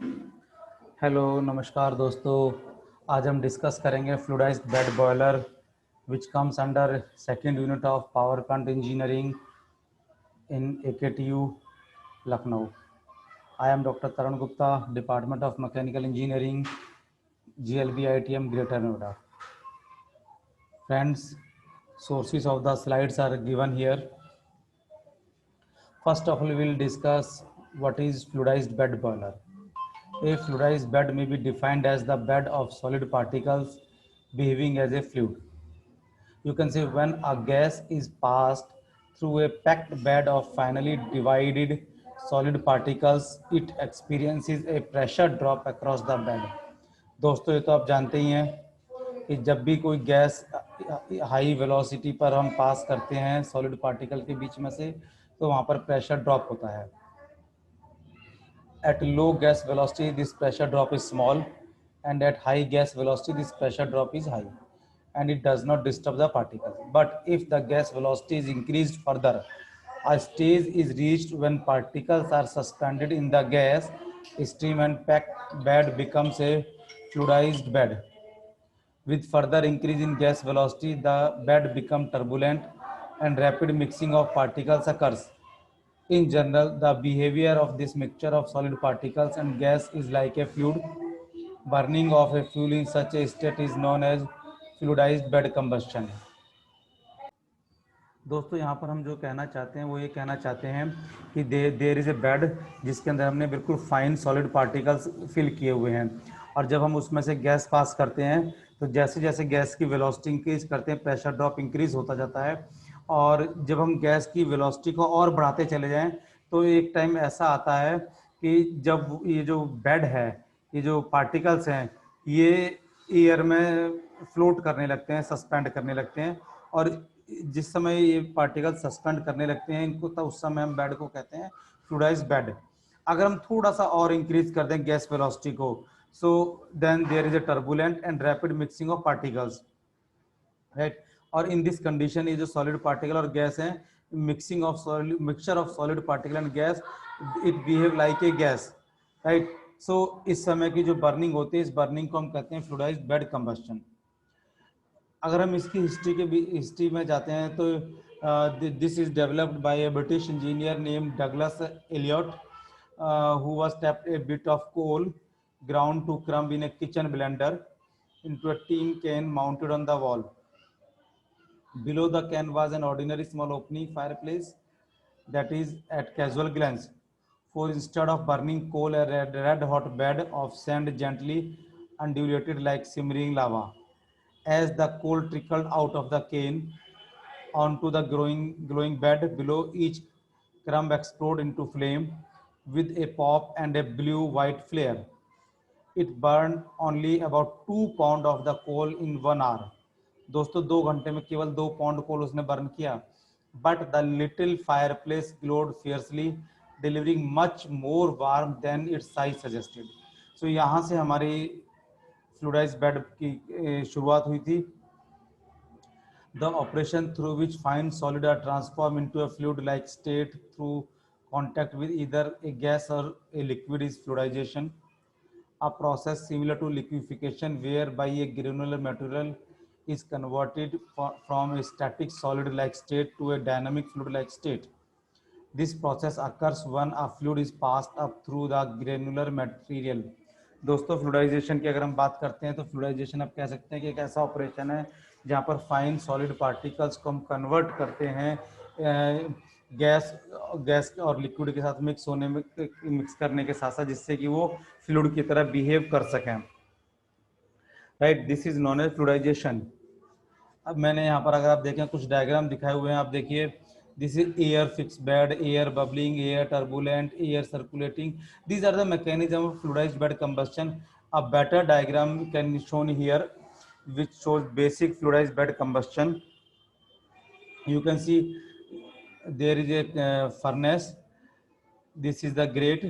Hello नमस्कार दोस्तों। आज हम डिस्कस करेंगे fluidised bed boiler which comes under second unit of power plant engineering in AKTU Lucknow. I am doctor Tarun Gupta, department of mechanical engineering, GLB ITM greater Noida. Friends, sources of the slides are given here. First of all, we will discuss what is fluidized bed boiler. A fluidized bed may be defined as the bed of solid particles behaving as a fluid. You can say when a gas is passed through a packed bed of finely divided solid particles, it experiences a pressure drop across the bed. दोस्तों ये तो आप जानते ही हैं कि जब भी कोई गैस हाई वेलोसिटी पर हम पास करते हैं सॉलिड पार्टिकल के बीच में से, तो वहाँ पर प्रेशर ड्रॉप होता है। At low gas velocity, this pressure drop is small, and at high gas velocity, this pressure drop is high, and it does not disturb the particles. But if the gas velocity is increased further, a stage is reached when particles are suspended in the gas stream and packed bed becomes a fluidized bed. With further increase in gas velocity, the bed becomes turbulent and rapid mixing of particles occurs. In general, the behavior of this mixture of solid particles and gas is like a fluid. Burning of a fuel in such a state is known as fluidized bed combustion. दोस्तों यहाँ पर हम जो कहना चाहते हैं वो ये कहना चाहते हैं कि देर इज़ ए बेड जिसके अंदर हमने बिल्कुल फाइन सॉलिड पार्टिकल्स फिल किए हुए हैं, और जब हम उसमें से गैस पास करते हैं तो जैसे जैसे गैस की वेलोसिटी इंक्रीज करते हैं प्रेशर ड्रॉप इंक्रीज होता जाता है, और जब हम गैस की वेलोसिटी को और बढ़ाते चले जाएं तो एक टाइम ऐसा आता है कि जब ये जो बेड है, ये जो पार्टिकल्स हैं, ये एयर में फ्लोट करने लगते हैं, सस्पेंड करने लगते हैं, और जिस समय ये पार्टिकल सस्पेंड करने लगते हैं इनको, तो उस समय हम बेड को कहते हैं फ्लूइडाइज्ड बेड। अगर हम थोड़ा सा और इंक्रीज कर दें गैस वेलोसिटी को, so then there is a turbulent and rapid mixing of particles, right. और इन दिस कंडीशन ये जो सॉलिड पार्टिकल और गैस है, mixture of solid particle and gas, it behave like a gas, right. So इस समय की जो burning होती है, इस बर्निंग को हम कहते हैं फ्लूइडाइज्ड बेड कंबस्शन। अगर हम इसकी हिस्ट्री में जाते हैं तो this is developed by a British engineer name Douglas Elliott, who was tapped a bit of coal ground to crumb in a kitchen blender into a tin can mounted on the wall. Below the can was an ordinary small opening fireplace that is at casual glance. For instead of burning coal, a red hot bed of sand gently undulated like simmering lava. As the coal trickled out of the cane onto the glowing bed below, each crumb exploded into flame with a pop and a blue-white flare. It burned only about 2 pounds of the coal in 1 hour. दोस्तों 2 घंटे में केवल 2 pound कोल उसने burn किया. But the little fire place glowed fiercely delivering much more warm than its size suggested. So यहाँ से हमारी fluidised bed की शुरुआत हुई थी. The operation through which fine solid are transformed into a fluid-like state through contact with either a gas or a liquid is fluidization, a process similar to liquefaction whereby a granular material is converted from a static solid-like state to a dynamic fluid-like state. This process occurs when a fluid is passed up through the granular material. दोस्तों फ्लूइडाइजेशन की अगर हम बात करते हैं तो फ्लूइडाइजेशन आप कह सकते हैं कि एक ऐसा ऑपरेशन है जहां पर फाइन सॉलिड पार्टिकल्स को हम कन्वर्ट करते हैं गैस और लिक्विड के साथ मिक्स करने के साथ साथ, जिससे कि वो फ्लूइड की तरह बिहेव कर सकें, right. This is known as fluidisation. अब मैंने यहाँ पर अगर आप देखें कुछ डायग्राम दिखाए हुए हैं, आप देखिए this is air fixed bed, air bubbling, air turbulent, air circulating. These are the mechanism of fluidized bed combustion. A better diagram can be shown here which shows basic fluidized bed combustion. You can see there is a furnace, this is the grate,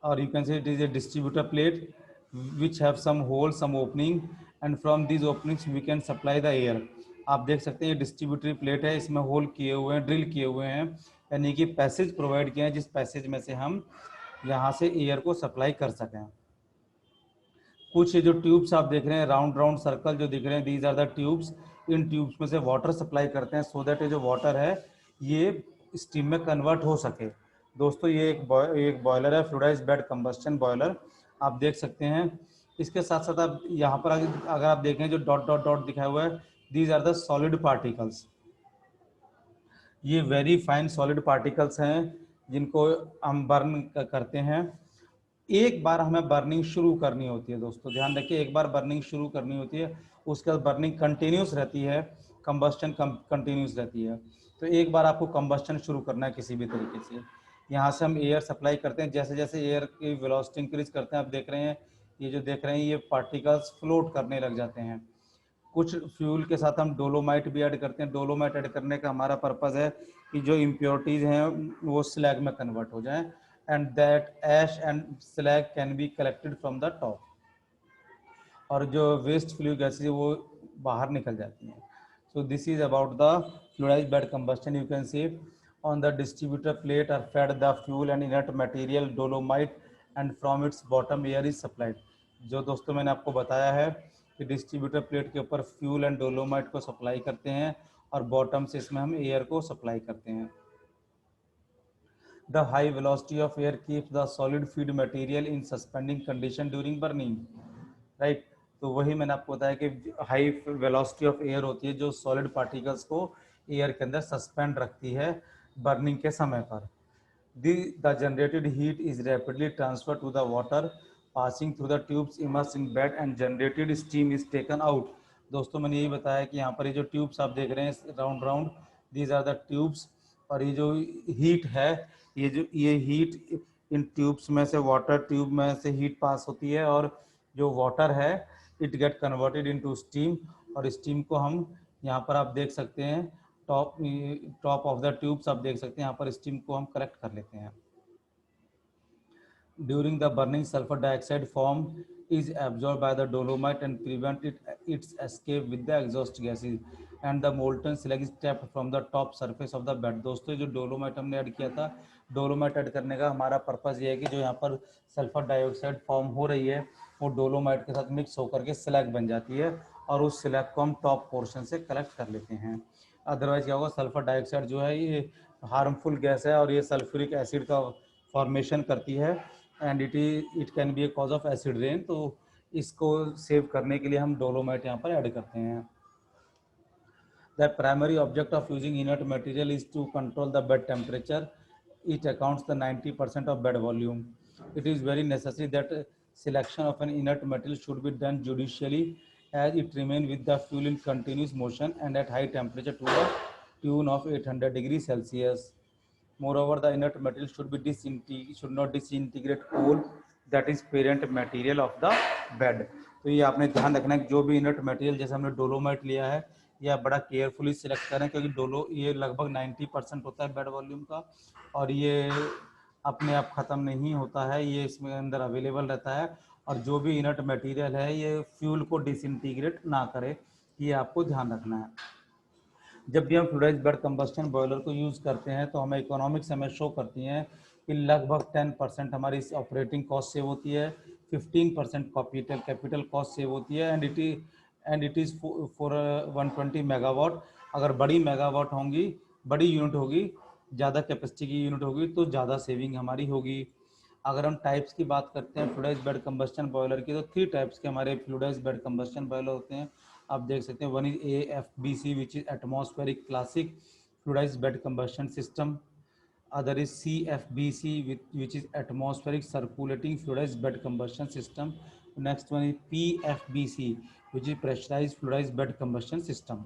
or you can say it is a distributor plate which have some holes, some opening, and from these openings we can supply the air. आप देख सकते हैं ये distributary plate है, इसमें whole किए हुए हैं, ड्रिल किए हुए हैं, यानी कि पैसेज प्रोवाइड किए हैं जिस पैसेज में से हम यहाँ से एयर को सप्लाई कर सकें। कुछ ये जो ट्यूब्स आप देख रहे हैं राउंड राउंड सर्कल जो दिख रहे हैं, दीज आर द ट्यूब्स। इन ट्यूब्स में से वाटर सप्लाई करते हैं सो दैट ये जो वाटर है ये स्टीम में कन्वर्ट हो सके। दोस्तों ये एक बॉयलर है, फ्लूइडाइज्ड बेड कंबस्शन बॉयलर, आप देख सकते हैं। इसके साथ साथ आप यहाँ पर अगर आप देखें जो डॉट डॉट डॉट दिखाया हुआ है, these are the solid particles. ये वेरी फाइन सॉलिड पार्टिकल्स हैं जिनको हम बर्न करते हैं। एक बार हमें बर्निंग शुरू करनी होती है दोस्तों, ध्यान रखिए, एक बार बर्निंग शुरू करनी होती है, उसके बाद बर्निंग कंटिन्यूस रहती है, कंबस्टन कंटिन्यूस रहती है। तो एक बार आपको कंबस्टन शुरू करना है किसी भी तरीके से। यहाँ से हम एयर सप्लाई करते हैं, जैसे जैसे एयर की वेलोसिटी इंक्रीज करते हैं, आप देख रहे हैं ये जो देख रहे हैं ये पार्टिकल्स फ्लोट करने लग जाते हैं। कुछ फ्यूल के साथ हम डोलोमाइट भी ऐड करते हैं। डोलोमाइट ऐड करने का हमारा पर्पस है कि जो इम्प्योरिटीज हैं वो स्लैग में कन्वर्ट हो जाएं, and that ash and slag can be collected from the top, और जो वेस्ट फ्लू गैसेज वो बाहर निकल जाती हैं। So this is about the fluidised bed combustion. You can see on the distributor plate are fed the fuel and inert material dolomite and from its bottom air is supplied. जो दोस्तों मैंने आपको बताया है कि डिस्ट्रीब्यूटर प्लेट के ऊपर fuel and dolomite को सप्लाई करते हैं और बॉटम से इसमें हम एयर को सप्लाई करते हैं। The high velocity of air keeps the solid feed material in suspending condition during burning, right? तो वही मैंने आपको बताया कि हाई वेलोसिटी ऑफ एयर होती है जो सॉलिड पार्टिकल्स को एयर के अंदर सस्पेंड रखती है बर्निंग के समय पर। The generated heat is rapidly transferred to the water passing through the tubes immersed in bed and generated steam is taken out। दोस्तों मैंने यही बताया कि यहाँ पर ये जो ट्यूब्स आप देख रहे हैं round round, these are the tubes, और ये जो हीट है ये हीट इन ट्यूब्स में से वाटर ट्यूब में से हीट पास होती है, और जो वाटर है it get converted into steam, और स्टीम को हम यहाँ पर आप देख सकते हैं टॉप ऑफ द ट्यूब्स आप देख सकते हैं, यहाँ पर स्टीम को हम कलेक्ट कर लेते हैं। During the burning sulphur dioxide form is absorbed by the dolomite and prevent its escape with the exhaust gases and the molten slag is tapped from the top surface of the bed। दोस्तों जो dolomite हमने add किया था, dolomite add करने का हमारा purpose ये है कि जो यहाँ पर सल्फर डाइऑक्साइड फॉर्म हो रही है वो डोलोमाइट के साथ मिक्स होकर के स्लैग बन जाती है, और उस स्लैग को हम टॉप पोर्शन से कलेक्ट कर लेते हैं। अदरवाइज क्या होगा, सल्फर डाइऑक्साइड जो है ये हार्मफुल गैस है और ये सल्फ्यूरिक एसिड का फॉर्मेशन करती है, and it can be A cause of acid rain. तो इसको सेव करने के लिए हम डोलोमाइट यहाँ पर ऐड करते हैं। The primary object of using inert material is to control the bed temperature. It accounts the 90% of bed volume. It is very necessary that selection of an inert material should be done judiciously as it remain with the fuel in continuous motion and at high temperature to the tune of 800 degrees Celsius. Moreover, the inert material should not disintegrate coal that is parent material of the bed। तो ये आपने ध्यान रखना है कि जो भी inert material जैसे हमने डोलोमाइट लिया है ये आप बड़ा केयरफुली सिलेक्ट करें, क्योंकि ये लगभग 90% होता है बेड वॉल्यूम का, और ये अपने आप ख़त्म नहीं होता है, ये इसमें अंदर अवेलेबल रहता है, और जो भी इनर्ट मटेरियल है ये फ्यूल को डिसइंटीग्रेट ना करे, ये आपको ध्यान रखना है। जब भी हम फ्लूइडाइज्ड बेड कंबस्टन बॉयलर को यूज़ करते हैं तो हमें इकोनॉमिक्स हमें शो करती हैं कि लगभग 10% हमारी ऑपरेटिंग कॉस्ट सेव होती है, 15% कैपिटल कॉस्ट सेव होती है, and it is for 120 megawatt. अगर बड़ी मेगावाट होंगी, बड़ी यूनिट होगी, ज़्यादा कैपेसिटी की यूनिट होगी तो ज़्यादा सेविंग हमारी होगी। अगर हम टाइप्स की बात करते हैं फ्लूइडाइज्ड बेड कंबस्टन बॉयलर की, तो 3 टाइप्स के हमारे फ्लूइडाइज्ड बेड कंबस्टन बॉयलर होते हैं, आप देख सकते हैं। One is AFBC which is atmospheric classic fluidised bed combustion system. Other is CFBC which is atmospheric circulating fluidised bed combustion system. Next one is PFBC which is pressurised fluidised bed combustion system.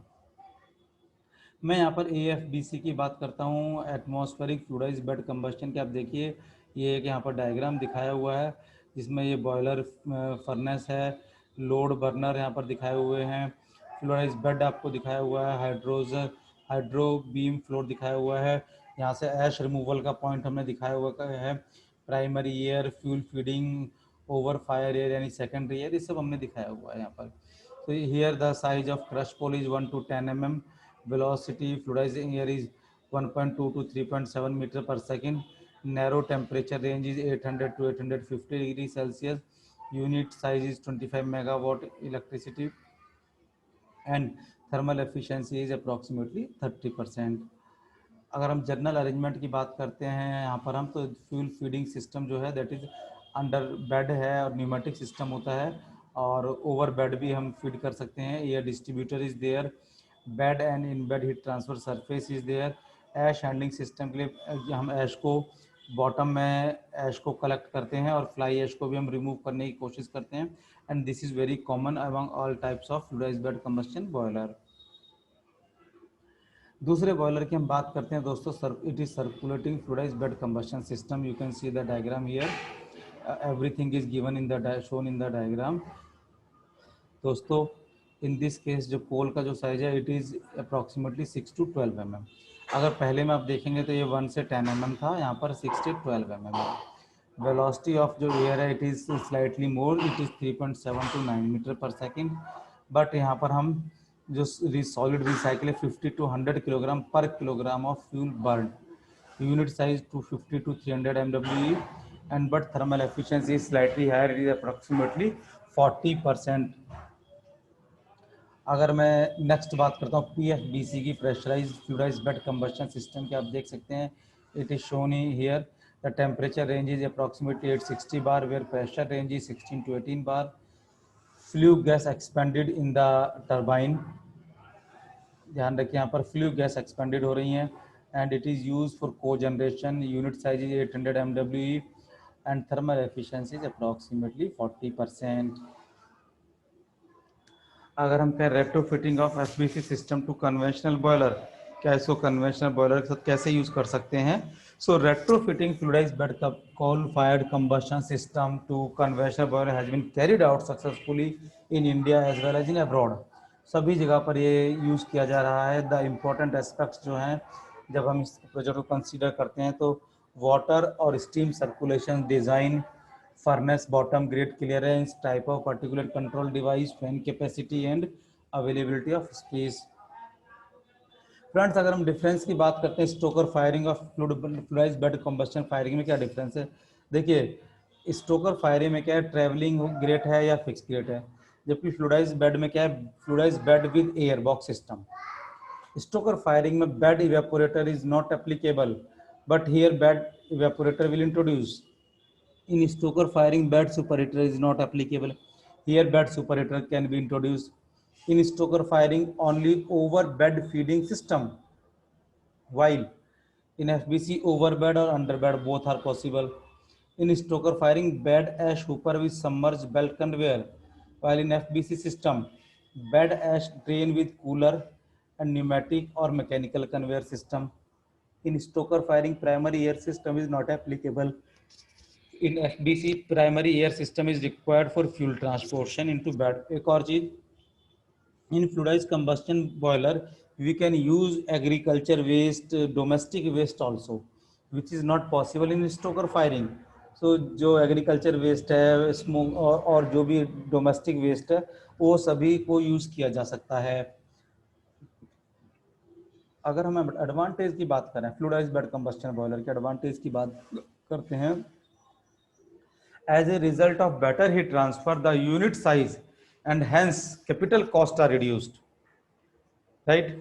मैं यहाँ पर AFBC की बात करता हूँ, atmospheric fluidised bed combustion के। आप देखिए ये एक यहाँ पर डायग्राम दिखाया हुआ है जिसमें ये बॉयलर फर्नेस है, लोड बर्नर यहाँ पर दिखाए हुए हैं, फ्लोराइज्ड बेड आपको दिखाया हुआ है, हाइड्रो बीम फ्लोर दिखाया हुआ है, यहाँ से ऐश रिमूवल का पॉइंट हमने दिखाया हुआ है, primary air, fuel feeding, over fire air यानी सेकेंडरी एयर, ये सब हमने दिखाया हुआ है यहाँ पर। तो here the size of crush coal is 1 to 10 mm, velocity fluidizing air is 1.2 to 3.7 meter per second, Narrow temperature range is 800 to 850 degrees Celsius. Unit size is 25 megawatt electricity, and thermal efficiency is approximately 30%. अगर हम general arrangement की बात करते हैं यहाँ पर हम, तो फ्यूल फीडिंग सिस्टम जो है दैट इज़ अंडर बेड है, और न्यूमेटिक सिस्टम होता है, और ओवर बेड भी हम फीड कर सकते हैं। Air distributor is there, bed and in bed heat transfer surface is there. Ash handling system के लिए हम ऐश को बॉटम में ऐश को कलेक्ट करते हैं, और फ्लाई ऐश को भी हम रिमूव करने की कोशिश करते हैं। And this is very common among all types of fluidised bed combustion boiler. दूसरे बॉयलर की हम बात करते हैं दोस्तों, it is circulating fluidised bed combustion system. You can see the diagram here, everything is given in the shown in the diagram. दोस्तों in this case जो कोल का जो साइज है it is approximately 6 to 12 mm। अगर पहले में आप देखेंगे तो ये 1 से 10 mm था, यहाँ पर 6 to 12 mm है। वेलोसिटी ऑफ जो एयर है it is slightly more, it is 3.7 to 9 metre पर सेकेंड। बट यहाँ पर हम जो सॉलिड रिसाइकिल है 50 to 100 किलोग्राम पर kilogram of fuel burn. Unit size 250 to 300 MWE, and but thermal efficiency is slightly higher, it is approximately 40%। अगर मैं next बात करता हूँ PFBC की, pressurised fluidised bed combustion system की, आप देख सकते हैं it is shown here. The temperature range is approximately 860 bar, where pressure range is 16 to 18 bar. Flue gas expanded in the turbine, ध्यान रखिए यहाँ पर फ्लू गैस एक्सपेंडेड हो रही हैं, and it is use for cogeneration. Unit size is 800 MWE, and thermal efficiency is approximately 40%। अगर हम कहें retrofitting of FBC system to conventional boiler, क्या इसको कन्वेंशनल बॉयलर के साथ कैसे यूज कर सकते हैं? So retrofitting fluidised bed coal fired combustion system to conventional boiler has been carried out successfully in India as well as in abroad. सभी जगह पर ये यूज किया जा रहा है। द इम्पोर्टेंट एस्पेक्ट्स जो हैं जब हम इस प्रोजेक्ट को कंसीडर करते हैं, तो वाटर और steam circulation design, furnace bottom grade clearance, type of particulate control device, fan capacity and availability of space। Friends अगर हम डिफरेंस की बात करते हैं, stoker firing of fluidised bed combustion firing में क्या डिफरेंस है? देखिए स्टोकर फायरिंग में क्या है, ट्रेवलिंग ग्रेट है या फिक्स ग्रेट है, जबकि फ्लूइडाइज्ड बेड में क्या है, fluidised bed with air box system. Stoker firing में bed evaporator is not applicable, but here bed evaporator will introduce. In stoker firing, bed superator is not applicable. Here bed superator can be introduced. In stoker firing, only over bed feeding system, while in FBC over bed or under bed both are possible. In stoker firing, bed ash hooper with submerged belt conveyor, while in FBC system bed ash drain with cooler and pneumatic or mechanical conveyor system. In stoker firing, primary air system is not applicable. In FBC, primary air system is required for fuel transportation into bed। एक और चीज, in fluidized combustion boiler we can use agriculture waste, domestic waste also, which is not possible in stoker firing। so जो agriculture waste है, smoke और जो भी domestic waste है, वो सभी को यूज किया जा सकता है। अगर हम एडवांटेज की बात करें, फ्लूइडाइज्ड बेड कंबस्शन बॉयलर के एडवांटेज की बात करते हैं, as a result of better heat transfer, the unit size and hence capital cost are reduced, right?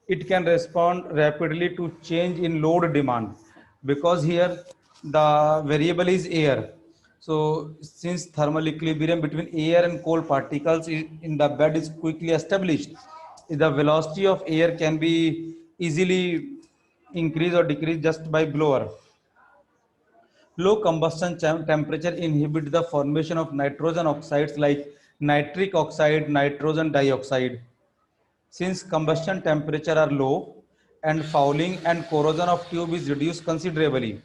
It can respond rapidly to change in load demand, because here the variable is air. So since thermal equilibrium between air and cold particles in the bed is quickly established, the velocity of air can be easily increased or decreased just by blower। Low combustion temperature inhibit the formation of nitrogen oxides like nitric oxide, nitrogen dioxide। Since combustion temperature are low and fouling and corrosion of tube is reduced considerably,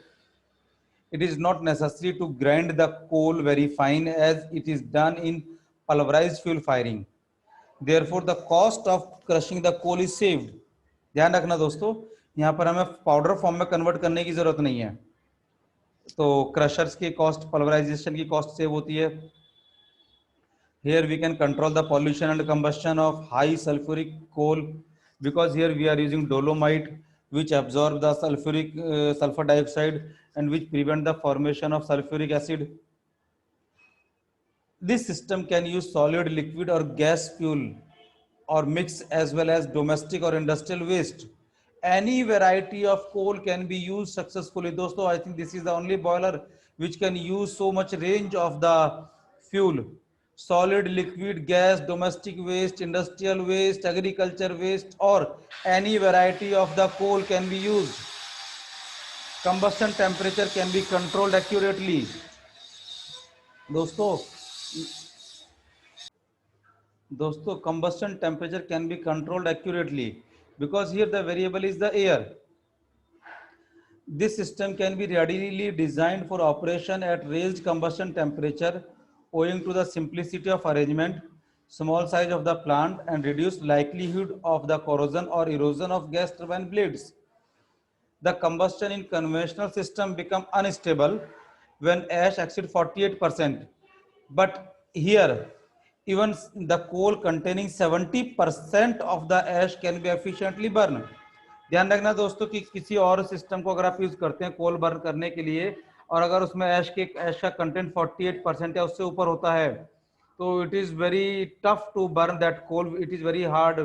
it is not necessary to grind the coal very fine as it is done in pulverized fuel firing। Therefore, the cost of crushing the coal is saved। ध्यान रखना दोस्तों, यहाँ पर हमें powder form में convert करने की जरूरत नहीं है, तो क्रशर्स की कॉस्ट, पल्वराइजेशन की कॉस्ट सेव होती है। Here we can control the pollution and combustion of high sulfuric coal, because here we are using dolomite which absorb the sulfur dioxide and which prevent the formation of sulfuric acid. This system can use solid, liquid or gas fuel or mix, as well as domestic or industrial waste. Any variety of coal can be used successfully. दोस्तों, I think this is the only boiler which can use so much range of the fuel. Solid, liquid, gas, domestic waste, industrial waste, agriculture waste, or any variety of the coal can be used. Combustion temperature can be controlled accurately. दोस्तों दोस्तों combustion temperature can be controlled accurately because here the variable is the air. This system can be readily designed for operation at raised combustion temperature owing to the simplicity of arrangement, small size of the plant and reduced likelihood of the corrosion or erosion of gas turbine blades. The combustion in conventional system become unstable when ash exceeds 48%. But here, even the coal containing 70% of the ash can be efficiently burned. ध्यान रखना दोस्तों कि किसी और system को अगर आप use करते हैं कोल बर्न करने के लिए और अगर उसमें ऐश का कंटेंट 48% या उससे ऊपर होता है तो it is very tough to burn that coal, it is very hard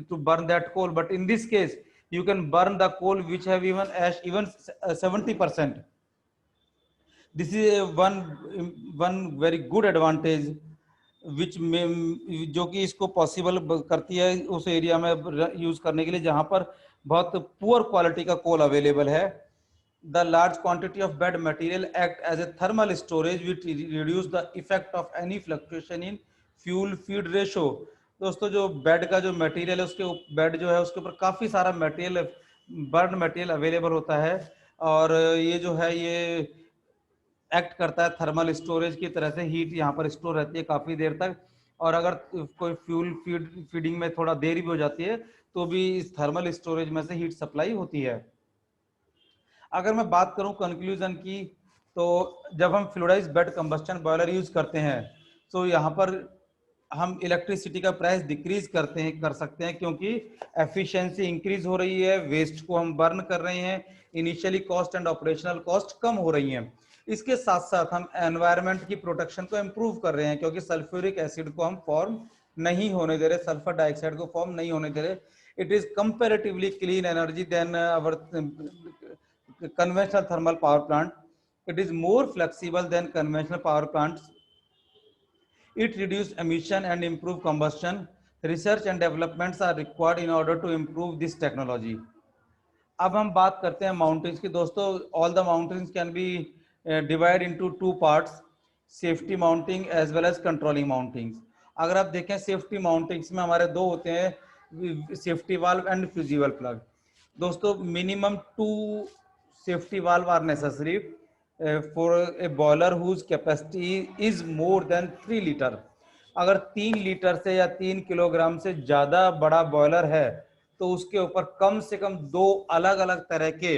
to burn that coal. But in this case you can burn the coal which have even ash even 70%. This is one very good advantage विच में जो कि इसको possible करती है उस area में use करने के लिए जहां पर बहुत पुअर क्वालिटी का कोल अवेलेबल है. The large quantity of bed material act as a thermal storage which reduce the effect of any fluctuation in fuel feed ratio. दोस्तों जो बेड का जो मटेरियल है उसके बेड जो है उसके ऊपर काफी सारा मटेरियल बर्न मटेरियल अवेलेबल होता है और ये जो है ये एक्ट करता है थर्मल स्टोरेज की तरह से. हीट यहाँ पर स्टोर रहती है काफी देर तक और अगर कोई फ्यूल फीडिंग में थोड़ा देरी भी हो जाती है तो भी इस थर्मल स्टोरेज में से हीट सप्लाई होती है. अगर मैं बात करूं कंक्लूजन की तो जब हम fluidised bed combustion boiler use करते हैं तो यहाँ पर हम इलेक्ट्रिसिटी का प्राइस डिक्रीज कर सकते हैं क्योंकि एफिशिएंसी इंक्रीज हो रही है, वेस्ट को हम बर्न कर रहे हैं, initially cost and operational cost कम हो रही है. इसके साथ साथ हम एनवायरनमेंट की प्रोटेक्शन को इम्प्रूव कर रहे हैं क्योंकि सल्फ्यूरिक एसिड को हम फॉर्म नहीं होने दे रहे, सल्फर डाइऑक्साइड को फॉर्म नहीं होने दे रहे. It is comparatively clean energy than our conventional thermal power plant. It is more flexible than conventional power plants. It reduces emission and improve combustion. Research and developments are required in order to improve this technology. अब हम बात करते हैं mountains की. दोस्तों all the mountains can be divided into two parts, safety mounting as well as controlling mountings. अगर आप देखें सेफ्टी माउंटिंग्स में हमारे दो होते हैं, safety valve and fusible plug. दोस्तों minimum 2 safety valve are necessary for a boiler whose capacity is more than 3 liter. अगर 3 लीटर से या 3 किलोग्राम से ज्यादा बड़ा बॉयलर है तो उसके ऊपर कम से कम 2 अलग अलग तरह के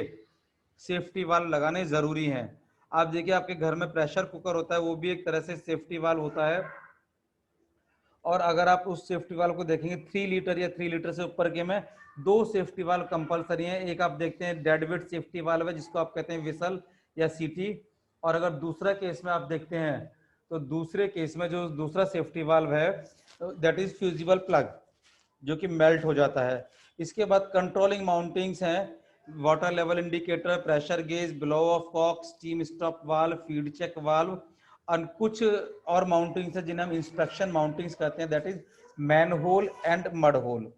सेफ्टी वाल्व लगाने जरूरी हैं. आप देखिए आपके घर में प्रेशर कुकर होता है वो भी एक तरह से सेफ्टी वाल्व होता है और अगर आप उस सेफ्टी वाल्व को देखेंगे 3 लीटर या 3 लीटर से ऊपर के में 2 सेफ्टी वाल्व कंपलसरी है. एक आप देखते हैं डेडवेट सेफ्टी वाल्व है जिसको आप कहते हैं विसल या सीटी, और अगर दूसरा केस में आप देखते हैं तो दूसरे केस में जो दूसरा सेफ्टी वाल्व है दैट इज फ्यूजिबल प्लग जो कि मेल्ट हो जाता है. इसके बाद कंट्रोलिंग माउंटिंग्स हैं, water level indicator, pressure gauge, blow off cock, steam stop valve, feed check valve और कुछ और माउंटिंग्स है जिन्हें हम इंस्पेक्शन माउंटिंग्स कहते हैं, that is manhole and mud hole.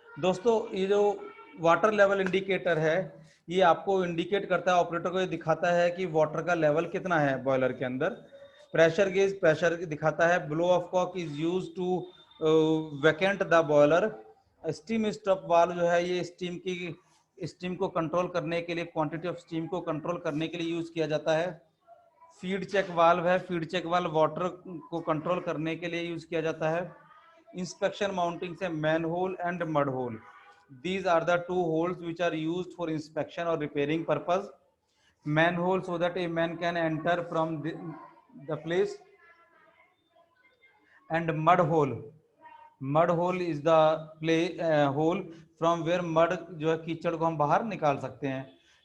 दोस्तों ये जो वाटर लेवल इंडिकेटर है ये आपको इंडिकेट करता है, ऑपरेटर को ये दिखाता है कि वाटर का लेवल कितना है बॉयलर के अंदर. प्रेशर गेज प्रेशर दिखाता है. Blow off cock is use to vacant the boiler. Steam stop valve जो है ये स्टीम को कंट्रोल करने के लिए, क्वांटिटी ऑफ स्टीम को कंट्रोल करने के लिए यूज किया जाता है. फीड चेक वाल्व है, फीड चेक वाल्व वाटर को कंट्रोल करने के लिए यूज किया जाता है. इंस्पेक्शन माउंटिंग से manhole and mud hole. These are the two holes which are used for inspection or repairing purpose. Manhole so that a man can enter from the place, and mud hole. Mud hole is the hole from where mud जो है कीचड़ को हम बाहर निकाल सकते हैं।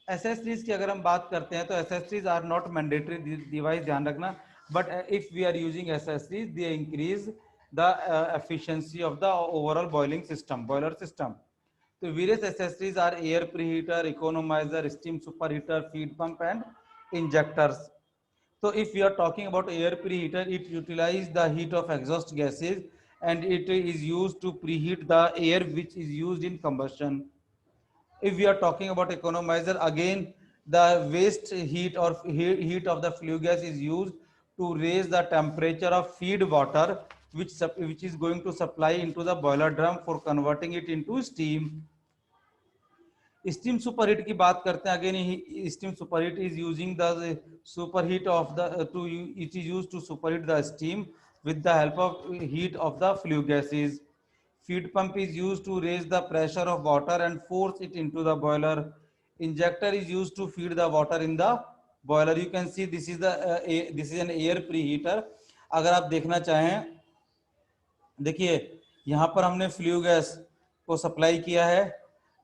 Accessories की अगर हम बात करते हैं तो accessories are not mandatory device, ध्यान रखना, but if we are using accessories they increase the efficiency of the overall boiling system, boiler system. तो various accessories are air preheater, economizer, steam superheater, feed pump and injectors. So if we are talking about air preheater, it utilizes the heat of exhaust gases and it is used to preheat the air which is used in combustion. If we are talking about economizer, again the waste heat or heat of the flue gas is used to raise the temperature of feed water which is going to supply into the boiler drum for converting it into steam. Steam superheat की बात करते हैं, again steam superheat is using the superheat of the to it is used to superheat the steam with the help of heat of the flue gases. Feed pump is used to raise the pressure of water and force it into the boiler. Injector is used to feed the water in the boiler. You can see this is the this is an air preheater. अगर आप देखना चाहें, देखिए यहाँ पर हमने flue gas को supply किया है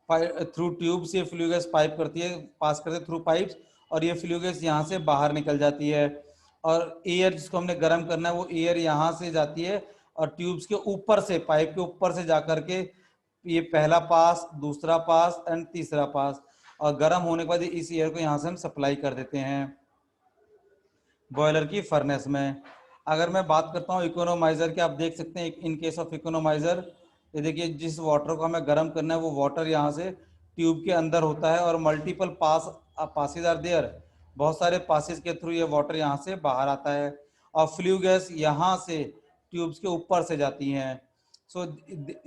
थ्रू ट्यूब से, फ्लू गैस पाइप करती है, पास करते थ्रू पाइप्स, और ये फ्लू गैस यहाँ से बाहर निकल जाती है, और एयर जिसको हमने गर्म करना है वो एयर यहाँ से जाती है और ट्यूब्स के ऊपर से, पाइप के ऊपर से जाकर के ये पहला पास, दूसरा पास एंड तीसरा पास, और गर्म होने के बाद इस एयर को यहाँ से हम सप्लाई कर देते हैं बॉयलर की फर्नेस में। अगर मैं बात करता हूँ इकोनोमाइजर की, आप देख सकते हैं इन केस ऑफ इकोनोमाइजर, ये देखिए जिस वाटर को हमें गर्म करना है वो वाटर यहाँ से ट्यूब के अंदर होता है और मल्टीपल पासेज आर देयर, बहुत सारे पासेज के थ्रू ये वाटर यहाँ से बाहर आता है, और फ्लू गैस यहाँ से ट्यूब्स के ऊपर से जाती हैं। So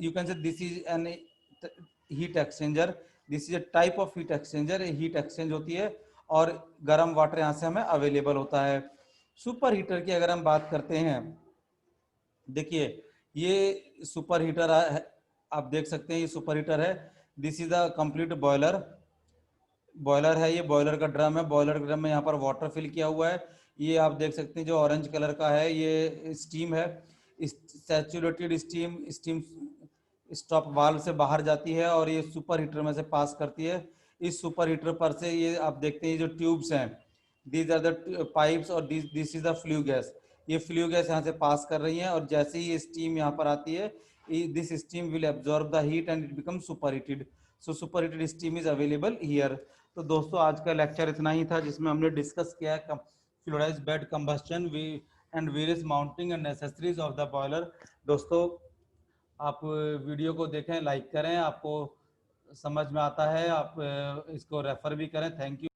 you can say this is an heat exchanger, this is a type of heat exchanger, heat exchange होती है और गर्म वाटर यहाँ से हमें अवेलेबल होता है। सुपर हीटर की अगर हम बात करते हैं, देखिए ये सुपर हीटर है, आप देख सकते हैं ये सुपर हीटर है, this is the complete boiler, boiler है, ये बॉयलर का ड्रम है, बॉयलर ड्रम में यहाँ पर वाटर फिल किया हुआ है, ये आप देख सकते हैं जो ऑरेंज कलर का है ये स्टीम है, saturated steam, steam stop valve से बाहर जाती है और ये सुपर हीटर में से पास करती है। इस सुपर हीटर पर से ये आप देखते हैं जो ट्यूब्स हैं, दीज आर द पाइप्स और this is the flue gas, ये फ्लू गैस यहाँ से पास कर रही है और जैसे ही ये स्टीम यहाँ पर आती है this steam will absorb the heat and it become super heated, so super heated steam is available here. तो दोस्तों आज का लेक्चर इतना ही था जिसमें हमने डिस्कस किया है fluidised bed combustion and various mountings and accessories of the boiler. दोस्तों आप वीडियो को देखें, लाइक करें, आपको समझ में आता है आप इसको रेफर भी करें। Thank you.